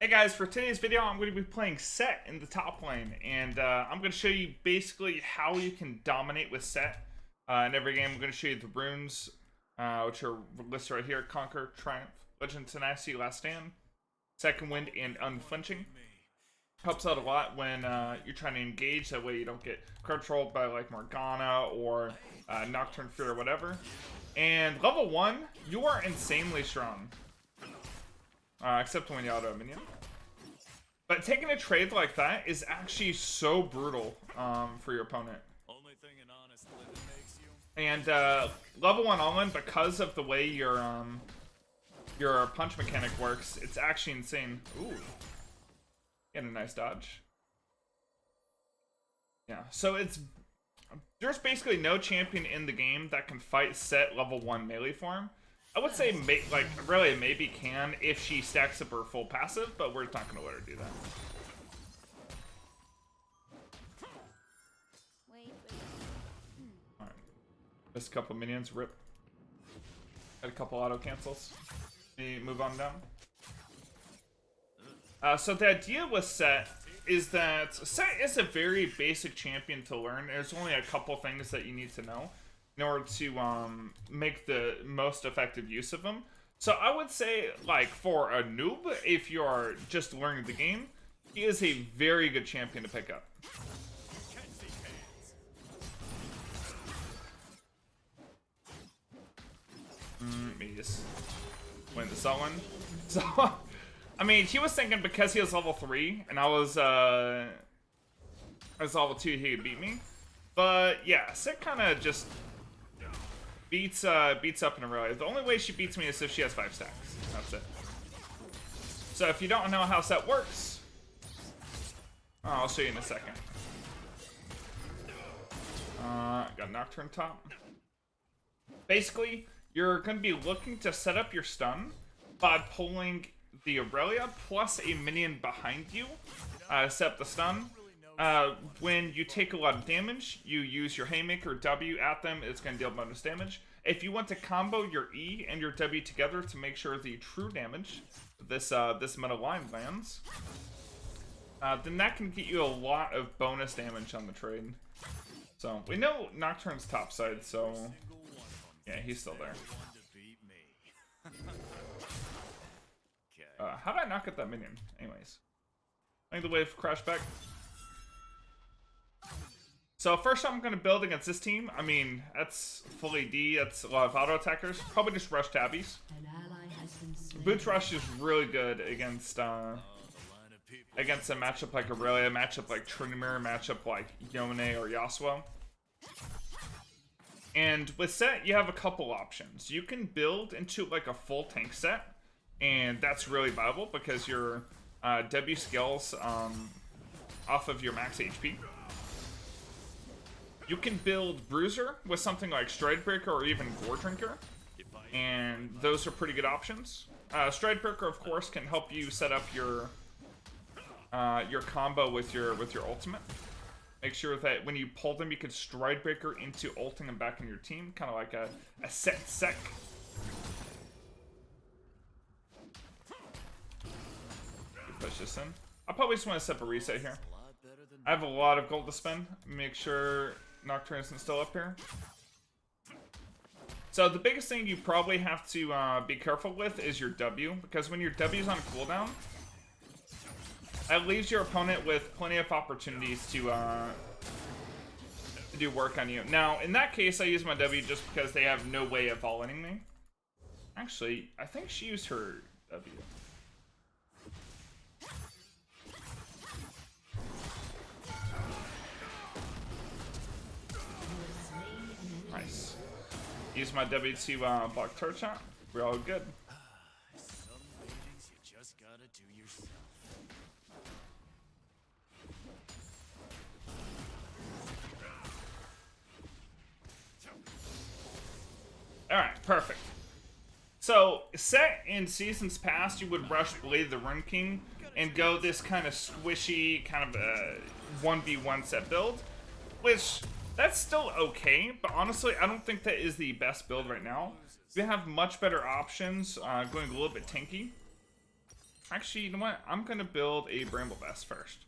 Hey guys, for today's video, I'm going to be playing Sett in the top lane, and I'm going to show you basically how you can dominate with Sett. In every game, I'm going to show you the runes, which are listed right here: Conquer, Triumph, Legend, Tenacity, Last Stand, Second Wind, and Unflinching. Helps out a lot when you're trying to engage, that way you don't get controlled by like Morgana or Nocturne Fear or whatever. And level 1, you are insanely strong. Except when you auto a minion. But taking a trade like that is actually so brutal for your opponent. And level 1 all-in, because of the way your punch mechanic works, it's actually insane. Ooh. Get a nice dodge. Yeah, so there's basically no champion in the game that can fight Sett level 1 melee form. I would say, really, maybe can if she stacks up her full passive, but we're not going to let her do that. Alright. Just a couple minions, rip. Got a couple auto cancels. Let me move on down. So the idea with Sett is that Sett is a very basic champion to learn. There's only a couple things that you need to know in order to make the most effective use of them. So I would say, like, for a noob, if you're just learning the game, he is a very good champion to pick up. Let me just win the salt one. So, I mean, he was thinking because he was level 3 and I was level 2, he could beat me. But yeah, Sett kind of just beats up in a row. The only way she beats me is if she has 5 stacks. That's it. So if you don't know how Sett works, I'll show you in a second. Got Nocturne top. Basically, you're going to be looking to set up your stun by pulling the Aurelia plus a minion behind you. Set up the stun. When you take a lot of damage, you use your Haymaker W at them. It's going to deal bonus damage. If you want to combo your E and your W together to make sure the true damage this meta line lands, then that can get you a lot of bonus damage on the trade. So we know Nocturne's topside, so yeah, he's still there. How did I not get that minion? Anyways, I think the wave crashed back. So first I'm going to build against this team. I mean, that's full AD, that's a lot of auto attackers. Probably just rush tabbies. Boots Rush is really good against a matchup like Aurelia, a matchup like Trinimir, a matchup like Yone or Yasuo. And with Sett, you have a couple options. You can build into like a full tank set, and that's really viable because your W scales off of your max HP. You can build Bruiser with something like Stridebreaker or even Gore Drinker, and those are pretty good options. Stridebreaker, of course, can help you set up your combo with your ultimate. Make sure that when you pull them, you can Stridebreaker into ulting them back in your team, kind of like a Sett sec. Push this in. I probably just want to set up a reset here. I have a lot of gold to spend. Make sure Nocturne isn't still up here. So the biggest thing you probably have to be careful with is your W, because when your W is on cooldown, that leaves your opponent with plenty of opportunities to do work on you. Now, in that case, I use my W just because they have no way of all-inning me. Actually, I think she used her W. Nice. Use my W to block turret shot. We're all good. Alright, perfect. So, Sett in seasons past, you would rush Blade the Rune King and go this kind of squishy, kind of a 1v1 Sett build, which that's still okay, but honestly, I don't think that is the best build right now. We have much better options going a little bit tanky. Actually, you know what? I'm gonna build a Bramble Vest first.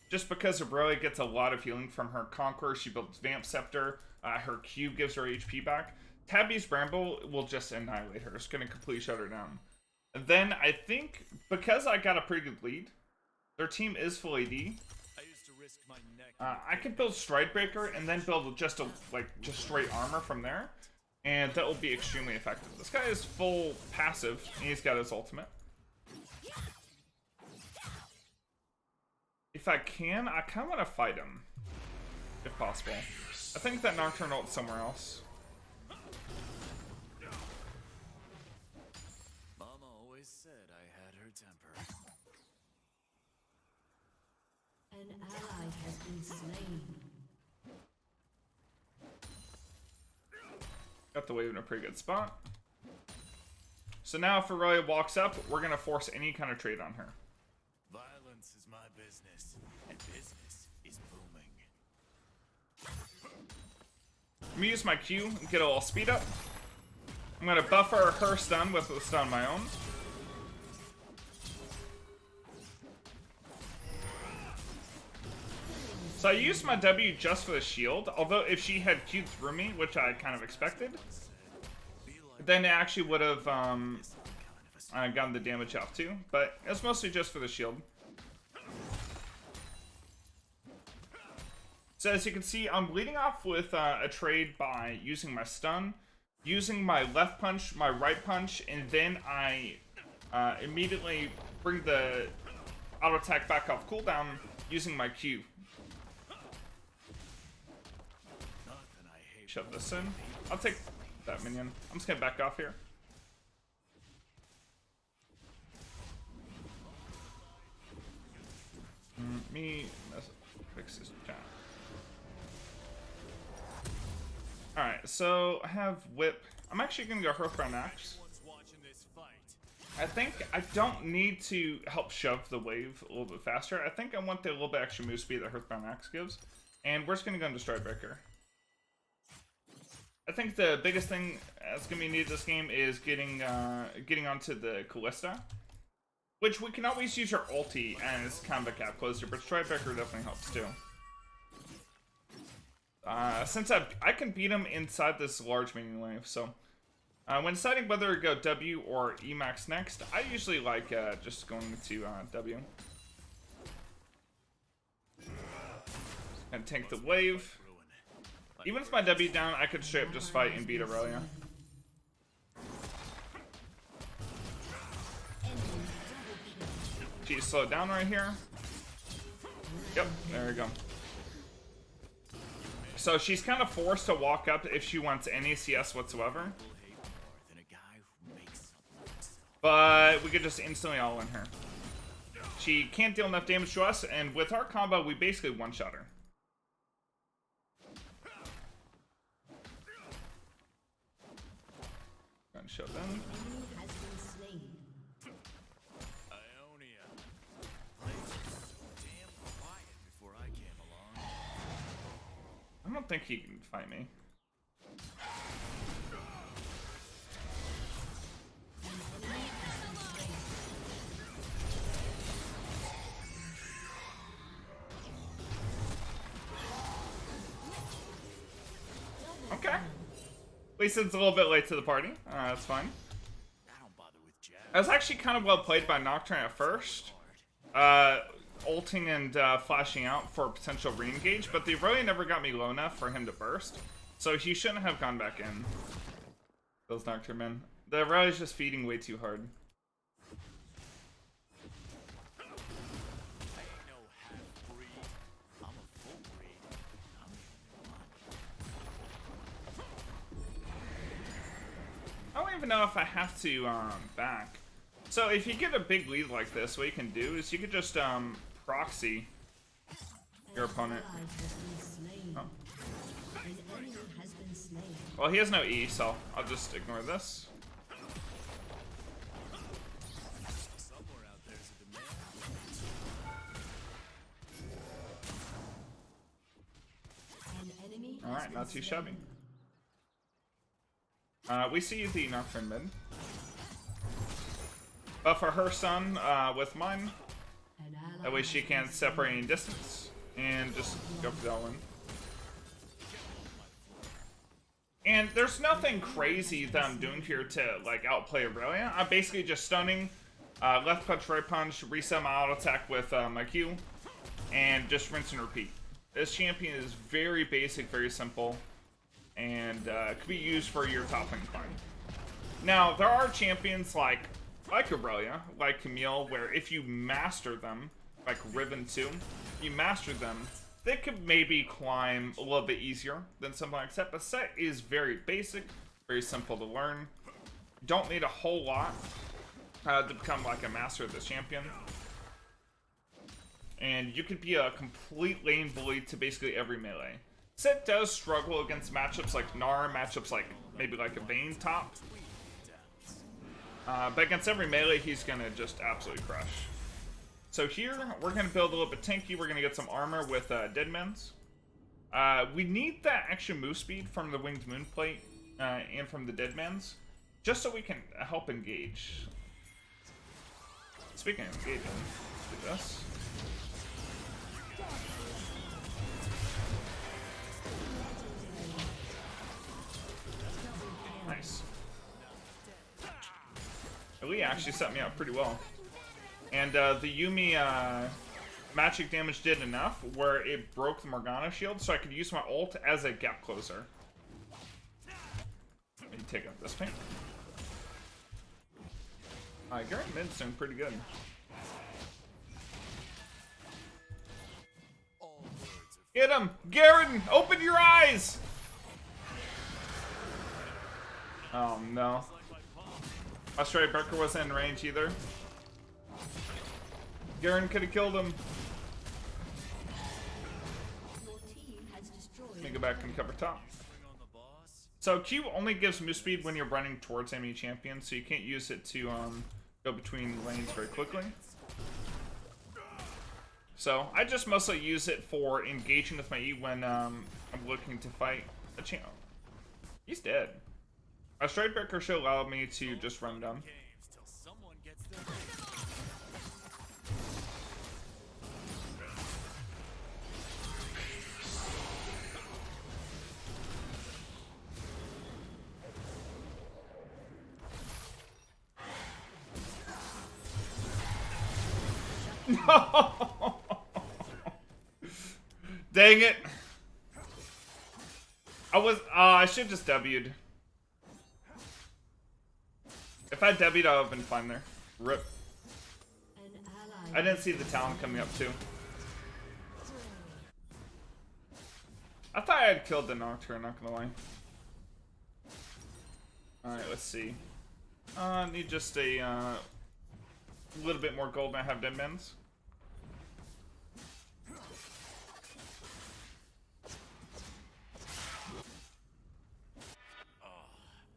Just because Aurelia gets a lot of healing from her Conqueror, she builds Vamp Scepter, her Q gives her HP back. Tabby's Bramble will just annihilate her. It's gonna completely shut her down. And then I think, because I got a pretty good lead, their team is full AD. I could build Stridebreaker and then build just straight armor from there. And that will be extremely effective. This guy is full passive, and he's got his ultimate. If I can, I kind of want to fight him, if possible. I think that Nocturne ult's somewhere else. Mama always said I had her temper. An ally has been slain. Got the wave in a pretty good spot. So now if Aurelia walks up, we're going to force any kind of trade on her. Violence is my business, and business is booming. I'm gonna use my Q and get a little speed up. I'm gonna buffer her stun with a stun of my own. So I used my W just for the shield, although if she had Q'd through me, which I kind of expected, then it actually would have gotten the damage off too, but it's mostly just for the shield. So as you can see, I'm leading off with a trade by using my stun, using my left punch, my right punch, and then I immediately bring the auto attack back off cooldown using my Q. Shove this in. I'll take that minion. I'm just gonna back off here. Fix this chat. Alright, so I have whip. I'm actually gonna go Hearthbound Axe. I think I don't need to help shove the wave a little bit faster. I think I want the little bit extra move speed that Hearthbound Axe gives. And we're just gonna go into Stridebreaker. I think the biggest thing that's gonna be needed this game is getting onto the Callista, which we can always use our ulti as kind of a gap closer, but Stridebreaker definitely helps too. Since I can beat him inside this large minion wave, so when deciding whether to go W or Emax next, I usually like just going to W. And tank the wave. Even with my W down, I could straight up just fight and beat Aurelia. She's slowed down right here. Yep, there we go. So she's kind of forced to walk up if she wants any CS whatsoever. But we could just instantly all-in her. She can't deal enough damage to us, and with our combo, we basically one-shot her. Show them. I don't think he can fight me. Okay. At least it's a little bit late to the party. That's fine. I was actually kind of well played by Nocturne at first. Ulting and flashing out for potential re-engage, but the Aurelia never got me low enough for him to burst. So he shouldn't have gone back in. Those Nocturne men. The Aurelia's just feeding way too hard. I don't even know if I have to back. So if you get a big lead like this, what you can do is you could just proxy your opponent. Oh. Well, he has no E, so I'll just ignore this. Alright, not too shabby. We see the Nocturne mid. buffer her son with mine. An ally That way she has been can't slain. separate any distance. And just go for that one. And there's nothing crazy that I'm doing here to like outplay Aurelia. I'm basically just stunning, left punch, right punch, reset my auto attack with my Q, and just rinse and repeat. This champion is very basic, very simple, and could be used for your top lane climb. Now there are champions like Aurelia, like Camille, where if you master them, like Riven 2, you master them, they could maybe climb a little bit easier than something like Sett, but Sett is very basic, very simple to learn. Don't need a whole lot to become like a master of this champion. And you could be a complete lane bully to basically every melee. Sett does struggle against matchups like Gnar, matchups like maybe like a Vayne top. But against every melee, he's gonna just absolutely crush. So here, we're going to build a little bit tanky. We're going to get some armor with Deadman's. We need that extra move speed from the Winged Moonplate and from the Deadman's, just so we can help engage. Speaking of engaging, let's do this. Nice. Lee actually set me up pretty well. And the Yuumi magic damage did enough where it broke the Morgana shield, so I could use my ult as a gap closer. Let me take out this pink. Garen mid's doing pretty good. Get him! Garen! Open your eyes! Oh no. My straight Berker wasn't in range either. Garen could have killed him. Your team has destroyed. Let me go back and cover top. So Q only gives move speed when you're running towards enemy champion, so you can't use it to go between lanes very quickly. So I just mostly use it for engaging with my E when I'm looking to fight a champ. He's dead. My stride breaker should allow me to just run down. No! Dang it! I should just W'd. If I W'd, I would have been fine there. Rip. An ally I didn't see the Talon coming up too. I thought I had killed the Nocturne, not gonna lie. Alright, let's see. I need just a little bit more gold and I have dead men's.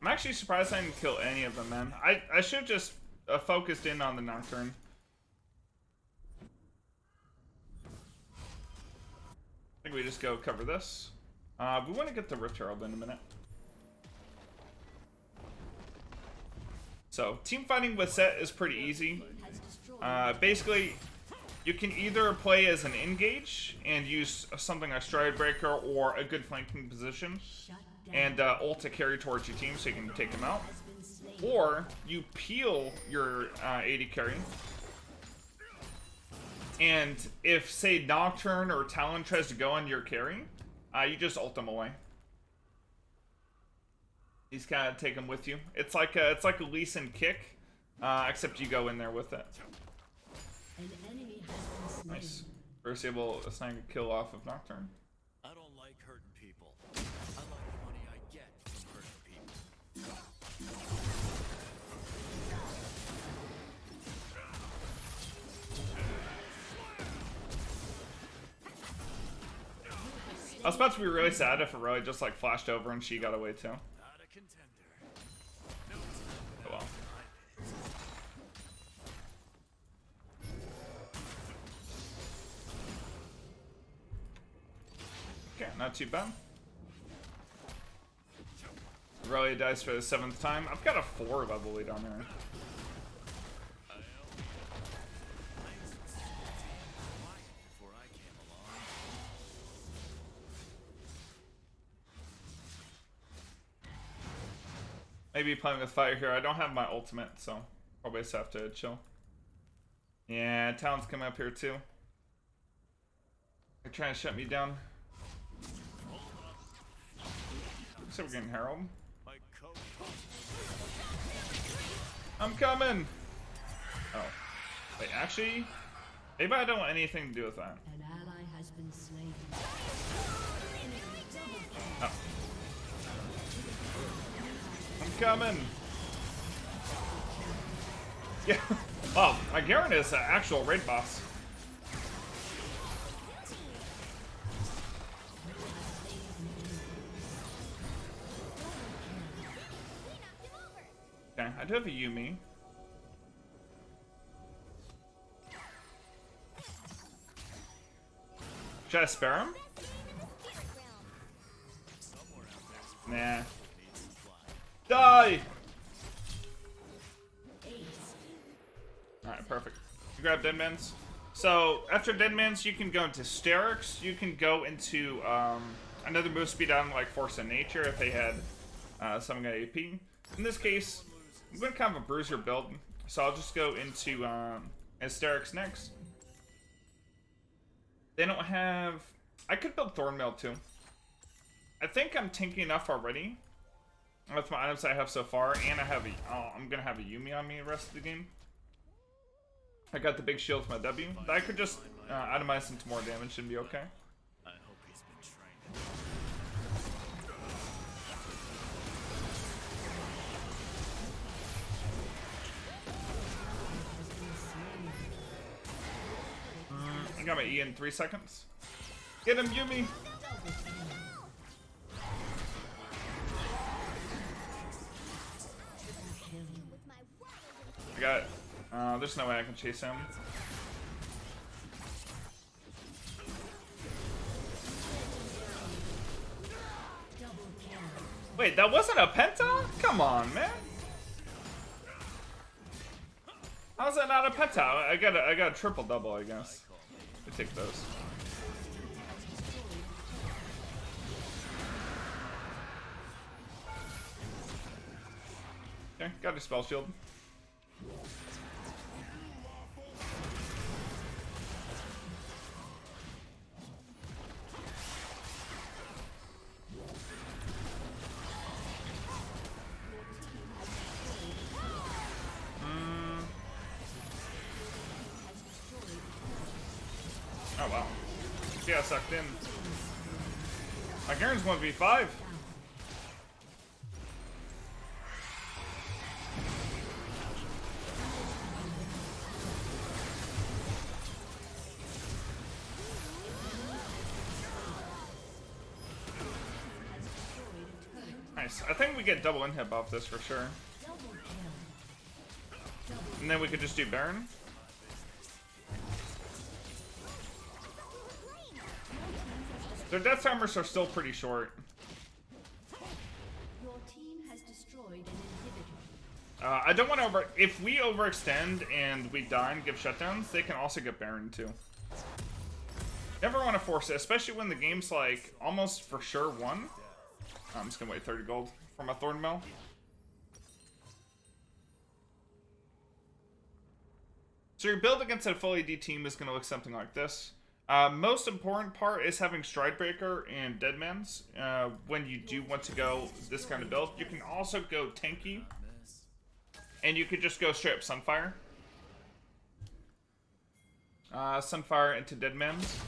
I'm actually surprised I didn't kill any of them, man. I should have just focused in on the Nocturne. I think we just go cover this. We want to get the Rift Herald in a minute. So, team fighting with Sett is pretty easy. has destroyed. Basically, you can either play as an engage and use something like Stride Breaker or a good flanking position. Shut down. And ult to carry towards your team so you can take them out. Has been slain. Or you peel your AD carry. And if, say, Nocturne or Talon tries to go on your carry, you just ult them away. He's kind of take them with you. It's like a Lee Sin kick, except you go in there with it. An enemy has been slain. Nice. First able to snag a kill off of Nocturne. I don't like hurting people. I like the money I get from hurting people. I was about to be really sad if Aurelia just like flashed over and she got away too. Not a contender. No Oh well. Okay, not too bad. Aurelia dies for the 7th time. I've got a 4 level lead on her. Maybe playing with fire here. I don't have my ultimate, so probably just have to chill. Yeah, Talon's coming up here too. They're trying to shut me down. So we're getting Herald. My coat. I'm coming! Oh. Wait, actually, maybe I don't want anything to do with that. An ally has been slain. Oh. I'm coming! Yeah. Oh, my Garen is an actual raid boss. Okay, I do have a Yumi. Should I spare him? Nah. Die! Alright, perfect. You grab Deadman's. So, after Deadman's, you can go into Hysterics. You can go into another move speed on like Force of Nature if they had some guy AP. In this case, I'm going to kind of a bruiser build. So I'll just go into Hysterics next. They don't have... I could build Thornmail too. I think I'm tanky enough already with my items I have so far, and I have a... Oh, I'm going to have a Yumi on me the rest of the game. I got the big shield with my W. I could just itemize into more damage and be okay. I hope he's been trained. I got my E in 3 seconds. Get him, Yumi! I got it. There's no way I can chase him. Wait, that wasn't a penta? Come on, man. How's that not a penta? I got a triple double, I guess. I take those. Okay, got a spell shield. Oh wow. She got sucked in. My Garen's 1v5. Nice. I think we get double inhib off this for sure. And then we could just do Baron. Their death timers are still pretty short. Your team has destroyed an inhibitor. I don't want to if we overextend and we die and give shutdowns, they can also get Baron too. Never want to force it, especially when the game's like almost for sure won. I'm just gonna wait 30 gold for my Thornmail. So your build against a full AD team is gonna look something like this. Most important part is having Stridebreaker and Deadman's when you do want to go this kind of build. You can also go tanky, and you could just go straight up Sunfire. Sunfire into Deadman's,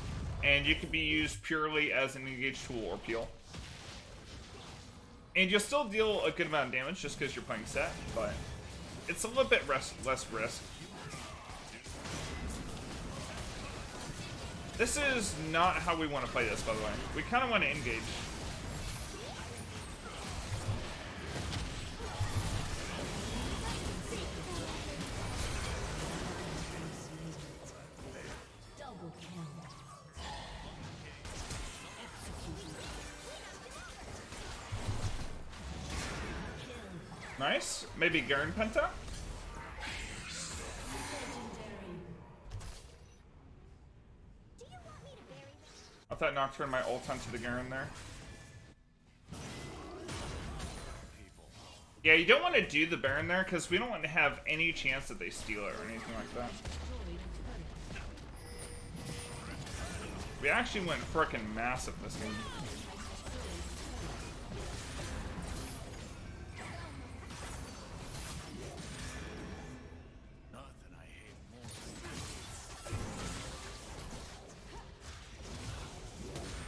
and you can be used purely as an engaged tool or peel. And you'll still deal a good amount of damage just because you're playing Sett, but it's a little bit less risk. This is not how we want to play this, by the way. We kind of want to engage. Double kill. Nice. Maybe Garen Penta? I thought Nocturne my ult onto the Garen there. Yeah, you don't want to do the Baron there because we don't want to have any chance that they steal it or anything like that. We actually went frickin' massive this game. Nothing I hate more.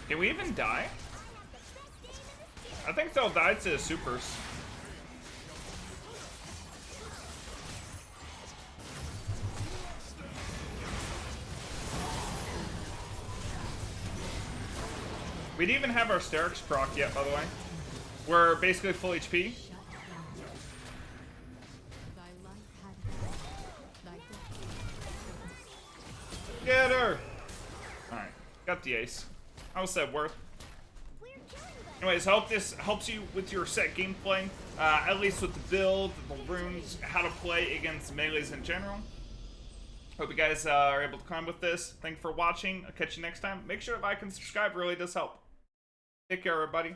Can we even die? I think they'll die to supers. We didn't even have our Sterix proc yet, by the way. We're basically full HP. Get her! Alright, got the ace. How was that worth? Anyways, I hope this helps you with your Sett gameplay. At least with the build, the runes, how to play against melees in general. Hope you guys are able to climb with this. Thank you for watching. I'll catch you next time. Make sure to like and subscribe. It really does help. Take care, everybody.